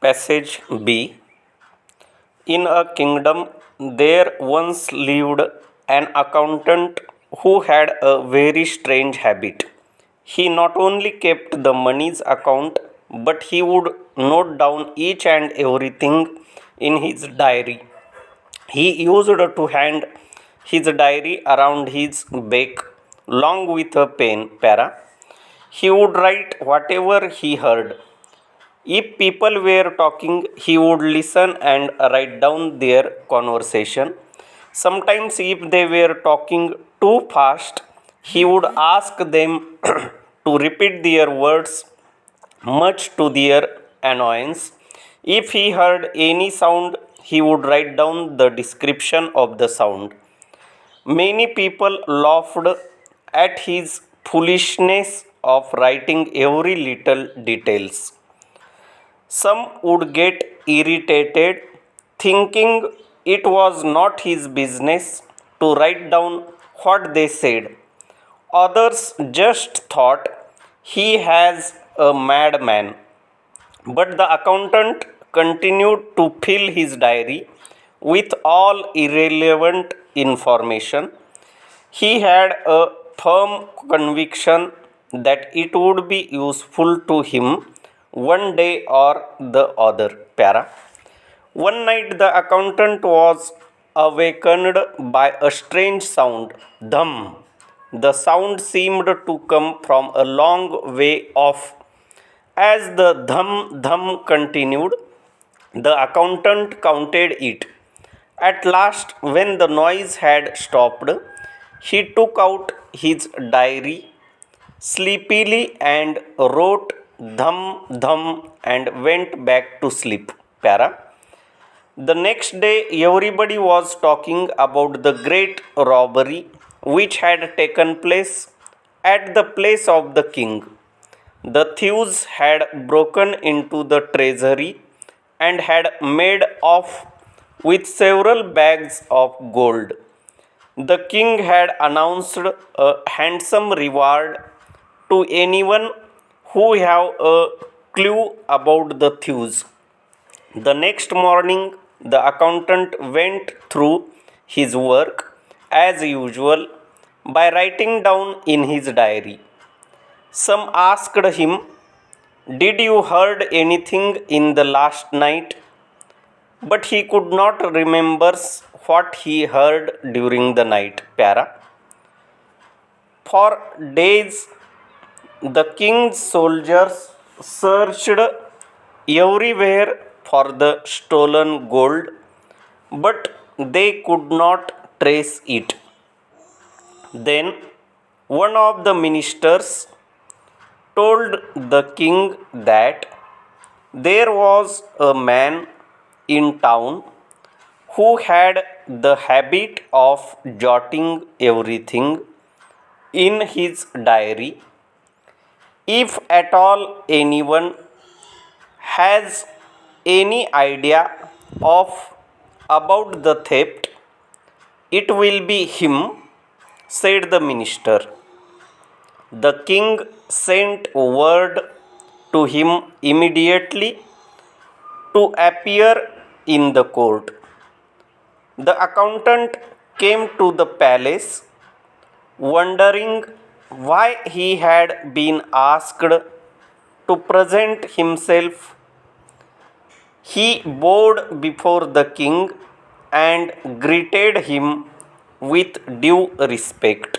Passage B. In a kingdom there once lived an accountant who had a very strange habit. He not only kept the money's account, but he would note down each and everything in his diary. He used to hand his diary around his neck along with a pen. Para. He would write whatever he heard. If people were talking, he would listen and write down their conversation. Sometimes, if they were talking too fast, he would ask them to repeat their words, much to their annoyance. If he heard any sound, he would write down the description of the sound. Many people laughed at his foolishness of writing every little details. Some would get irritated, thinking it was not his business to write down what they said. Others just thought he has a madman. But the accountant continued to fill his diary with all irrelevant information. He had a firm conviction that it would be useful to him one day or the other. Para. One night the accountant was awakened by a strange sound. Dhum. The sound seemed to come from a long way off. As the dhum dhum continued, the accountant counted it. At last, when the noise had stopped, he took out his diary sleepily and wrote dhum dhum and went back to sleep. Para. The next day, everybody was talking about the great robbery which had taken place at the place of the king. The thieves had broken into the treasury and had made off with several bags of gold. The king had announced a handsome reward to anyone who have a clue about the thieves. The next morning, the accountant went through his work as usual by writing down in his diary. Some asked him, "Did you heard anything in the last night?" But he could not remember what he heard during the night. Para. For days the king's soldiers searched everywhere for the stolen gold, but they could not trace it. Then one of the ministers told the king that there was a man in town who had the habit of jotting everything in his diary. If at all anyone has any idea of about the theft, it will be him, said the minister. The king sent word to him immediately to appear in the court. The accountant came to the palace, wondering why he had been asked to present himself. He bowed before the king and greeted him with due respect.